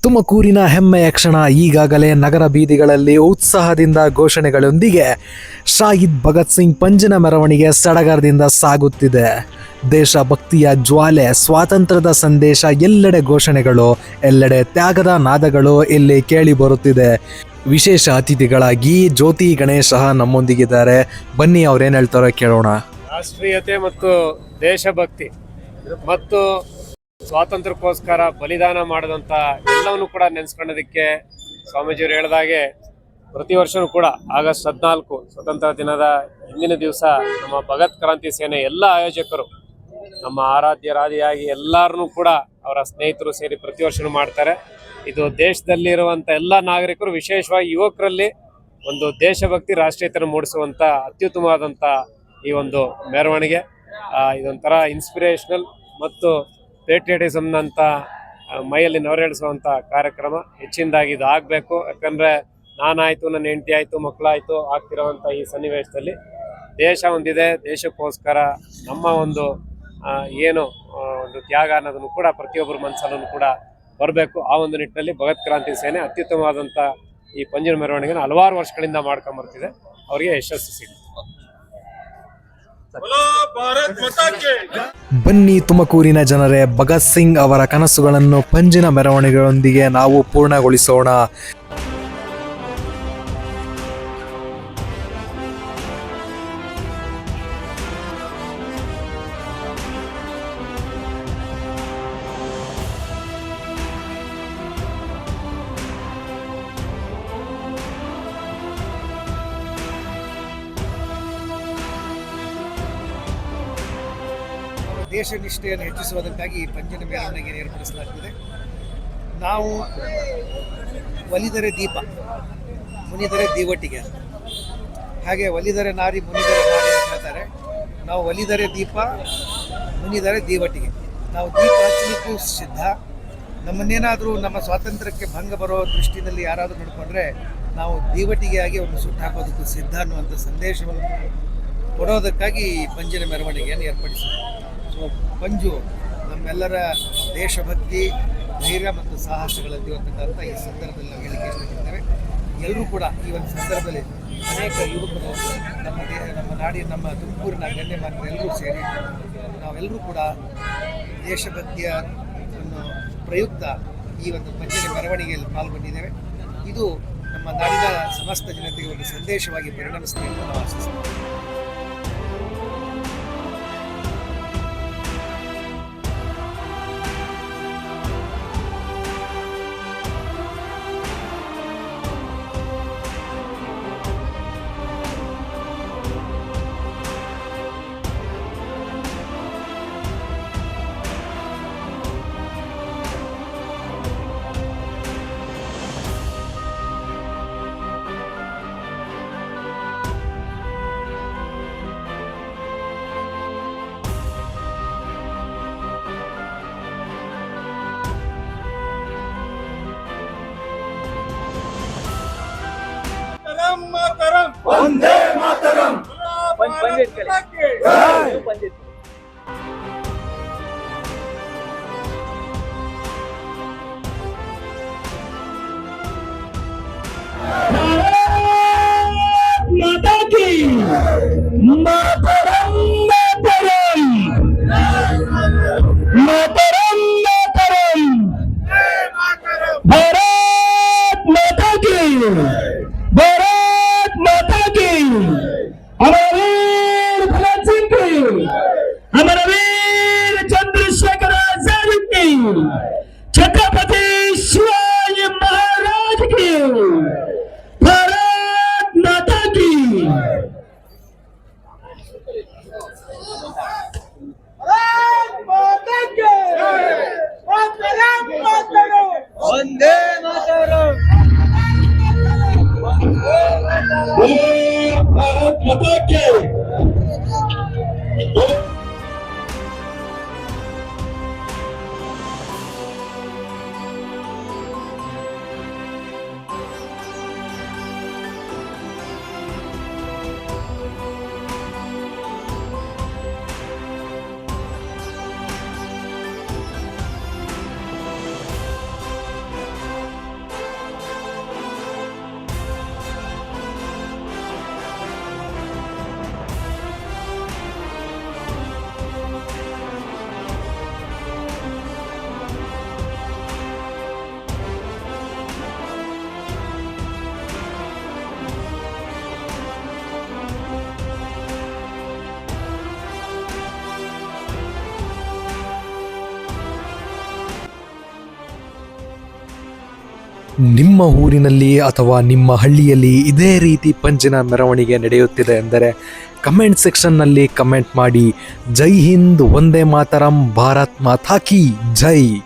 ತುಮಕೂರಿನ ಹೆಮ್ಮೆಯ ಕ್ಷಣ ಈಗಾಗಲೇ ನಗರ ಬೀದಿಗಳಲ್ಲಿ ಉತ್ಸಾಹದಿಂದ ಘೋಷಣೆಗಳೊಂದಿಗೆ ಶಾಹಿದ್ ಭಗತ್ ಸಿಂಗ್ ಪಂಜಿನ ಮೆರವಣಿಗೆ ಸಡಗರದಿಂದ ಸಾಗುತ್ತಿದೆ. ದೇಶಭಕ್ತಿಯ ಜ್ವಾಲೆ, ಸ್ವಾತಂತ್ರ್ಯದ ಸಂದೇಶ, ಎಲ್ಲೆಡೆ ಘೋಷಣೆಗಳು, ಎಲ್ಲೆಡೆ ತ್ಯಾಗದ ನಾದಗಳು ಇಲ್ಲಿ ಕೇಳಿ ಬರುತ್ತಿದೆ. ವಿಶೇಷ ಅತಿಥಿಗಳಾಗಿ ಜ್ಯೋತಿ ಗಣೇಶ್ ಸಹ ನಮ್ಮೊಂದಿಗಿದ್ದಾರೆ. ಬನ್ನಿ ಅವ್ರೇನು ಹೇಳ್ತಾರೋ ಕೇಳೋಣ. ರಾಷ್ಟ್ರೀಯತೆ ಮತ್ತು ದೇಶಭಕ್ತಿ ಮತ್ತು ಸ್ವಾತಂತ್ರ್ಯಕ್ಕೋಸ್ಕರ ಬಲಿದಾನ ಮಾಡಿದಂಥ ಎಲ್ಲವನ್ನು ಕೂಡ ನೆನೆಸ್ಕೊಳ್ಳೋದಕ್ಕೆ ಸ್ವಾಮೀಜಿಯವರು ಹೇಳಿದಾಗೆ ಪ್ರತಿ ವರ್ಷವೂ ಕೂಡ ಆಗಸ್ಟ್ 14 ಸ್ವತಂತ್ರ ದಿನದ ಹಿಂದಿನ ದಿವಸ ನಮ್ಮ ಭಗತ್ ಕ್ರಾಂತಿ ಸೇನೆ ಎಲ್ಲ ಆಯೋಜಕರು, ನಮ್ಮ ಆರಾಧ್ಯರಾದಿಯಾಗಿ ಎಲ್ಲರನ್ನೂ ಕೂಡ ಅವರ ಸ್ನೇಹಿತರು ಸೇರಿ ಪ್ರತಿ ವರ್ಷವೂ ಮಾಡ್ತಾರೆ. ಇದು ದೇಶದಲ್ಲಿರುವಂಥ ಎಲ್ಲ ನಾಗರಿಕರು, ವಿಶೇಷವಾಗಿ ಯುವಕರಲ್ಲಿ ಒಂದು ದೇಶಭಕ್ತಿ, ರಾಷ್ಟ್ರೀಯತೆಯನ್ನು ಮೂಡಿಸುವಂಥ ಅತ್ಯುತ್ತಮವಾದಂಥ ಈ ಒಂದು ಮೆರವಣಿಗೆ. ಇದೊಂಥರ ಇನ್ಸ್ಪಿರೇಷನಲ್ ಮತ್ತು ಪೇಟ್ರಿಯಟಿಸಮ್ನಂಥ ಮೈಯಲ್ಲಿ ನವರೇಳಿಸುವಂಥ ಕಾರ್ಯಕ್ರಮ ಹೆಚ್ಚಿನದಾಗಿ ಇದು ಆಗಬೇಕು. ಯಾಕಂದರೆ ನಾನಾಯಿತು, ನನ್ನ ಹೆಂಡತಿ ಆಯಿತು, ಮಕ್ಕಳಾಯಿತು ಆಗ್ತಿರೋವಂಥ ಈ ಸನ್ನಿವೇಶದಲ್ಲಿ ದೇಶ ಒಂದಿದೆ, ದೇಶಕ್ಕೋಸ್ಕರ ನಮ್ಮ ಒಂದು ಏನು ಒಂದು ತ್ಯಾಗ ಅನ್ನೋದನ್ನು ಕೂಡ ಪ್ರತಿಯೊಬ್ಬರ ಮನಸ್ಸಲ್ಲೂ ಕೂಡ ಬರಬೇಕು. ಆ ಒಂದು ನಿಟ್ಟಿನಲ್ಲಿ ಭಗತ್ ಕ್ರಾಂತಿ ಸೇನೆ ಅತ್ಯುತ್ತಮವಾದಂಥ ಈ ಪಂಜಿನ ಮೆರವಣಿಗೆನ ಹಲವಾರು ವರ್ಷಗಳಿಂದ ಮಾಡ್ಕೊಂಬರ್ತಿದೆ. ಅವರಿಗೆ ಯಶಸ್ಸು ಸಿಗುತ್ತೆ. ಬನ್ನಿ ತುಮಕೂರಿನ ಜನರೇ, ಭಗತ್ ಸಿಂಗ್ ಅವರ ಕನಸುಗಳನ್ನು ಪಂಜಿನ ಮೆರವಣಿಗೆಯೊಂದಿಗೆ ನಾವು ಪೂರ್ಣಗೊಳಿಸೋಣ. ದೇಶ ನಿಷ್ಠೆಯನ್ನು ಹೆಚ್ಚಿಸುವುದಕ್ಕಾಗಿ ಪಂಜಿನ ಮೆರವಣಿಗೆ ಏರ್ಪಡಿಸಲಾಗುತ್ತದೆ. ನಾವು ಒಲಿದರೆ ದೀಪ, ಮುನಿದರೆ ದೀವಟಿಗೆ, ಹಾಗೆ ಒಲಿದರೆ ನಾರಿ, ಮುನಿದರೆ ನಾರಿ ಅಂತ ಹೇಳ್ತಾರೆ. ನಾವು ಒಲಿದರೆ ದೀಪ, ಮುನಿದರೆ ದೀವಟಿಗೆ. ನಾವು ದೀಪ ಹಚ್ಚಲಿಕ್ಕೂ ಸಿದ್ಧ. ನಮ್ಮನ್ನೇನಾದರೂ ನಮ್ಮ ಸ್ವಾತಂತ್ರ್ಯಕ್ಕೆ ಭಂಗ ಬರೋ ದೃಷ್ಟಿಯಲ್ಲಿ ಯಾರಾದರೂ ನಡ್ಕೊಂಡ್ರೆ ನಾವು ದೀವಟಿಗೆಯಾಗಿ ಒಂದು ಸುಟ್ಟು ಹಾಕೋದಕ್ಕೂ ಸಿದ್ಧ ಅನ್ನುವಂಥ ಸಂದೇಶವನ್ನು ಕೊಡೋದಕ್ಕಾಗಿ ಈ ಪಂಜಿನ ಮೆರವಣಿಗೆಯನ್ನು ಏರ್ಪಡಿಸಿದೆ. ಸೊ ಪಂಜು ನಮ್ಮೆಲ್ಲರ ದೇಶಭಕ್ತಿ, ಧೈರ್ಯ ಮತ್ತು ಸಾಹಸಗಳಲ್ಲಿ ಇರತಕ್ಕಂಥ ಈ ಸಂದರ್ಭದಲ್ಲಿ ನಾವು ಹೇಳಿಕೆ ಇಷ್ಟಪಡ್ತೇವೆ. ಎಲ್ಲರೂ ಕೂಡ ಈ ಒಂದು ಸಂದರ್ಭದಲ್ಲಿ ಅನೇಕ ಯುವಕರು ನಮ್ಮ ನಾಡಿನ, ನಮ್ಮ ತುಮಕೂರಿನ ಗಣ್ಯಮಾನ್ಯರು ಎಲ್ಲರೂ ಸೇರಿ ನಾವೆಲ್ಲರೂ ಕೂಡ ದೇಶಭಕ್ತಿಯ ಒಂದು ಪ್ರಯುಕ್ತ ಈ ಒಂದು ಪಂಜಿನ ಮೆರವಣಿಗೆಯಲ್ಲಿ ಪಾಲ್ಗೊಂಡಿದ್ದೇವೆ. ಇದು ನಮ್ಮ ನಾಡಿನ ಸಮಸ್ತ ಜನತೆಗೆ ಒಂದು ಸಂದೇಶವಾಗಿ ಪರಿಣಮಿಸಲಿ ಎಂದು ನಾವು ಆಶಿಸ್ತೇವೆ. ವಂದೇ ಮಾತರಂ. ಮಾತಾ ಕಿ ಮಾತರಂ, ಮಾತರಂ, ಮಾತರಂ, ಮಾತರಂ, ಭಾರತ್ ಮಾತಾ ಕಿ, भारत माता की, हमारा वीर भगत सिंह की, हमारा वीर चंद्रशेखर आजाद की, छत्रपति शिवाजी महाराज की, भारत माता की। वंदे मातरम। भारत माता की। ನಿಮ್ಮ ಊರಿನಲ್ಲಿ ಅಥವಾ ನಿಮ್ಮ ಹಳ್ಳಿಯಲ್ಲಿ ಇದೇ ರೀತಿ ಪಂಜಿನ ಮೆರವಣಿಗೆ ನಡೆಯುತ್ತಿದೆ ಎಂದರೆ ಕಮೆಂಟ್ ಸೆಕ್ಷನ್ನಲ್ಲಿ ಕಮೆಂಟ್ ಮಾಡಿ. ಜೈ ಹಿಂದ್, ವಂದೇ ಮಾತರಂ, ಭಾರತ್ ಮಾತಾ ಕಿ ಜೈ.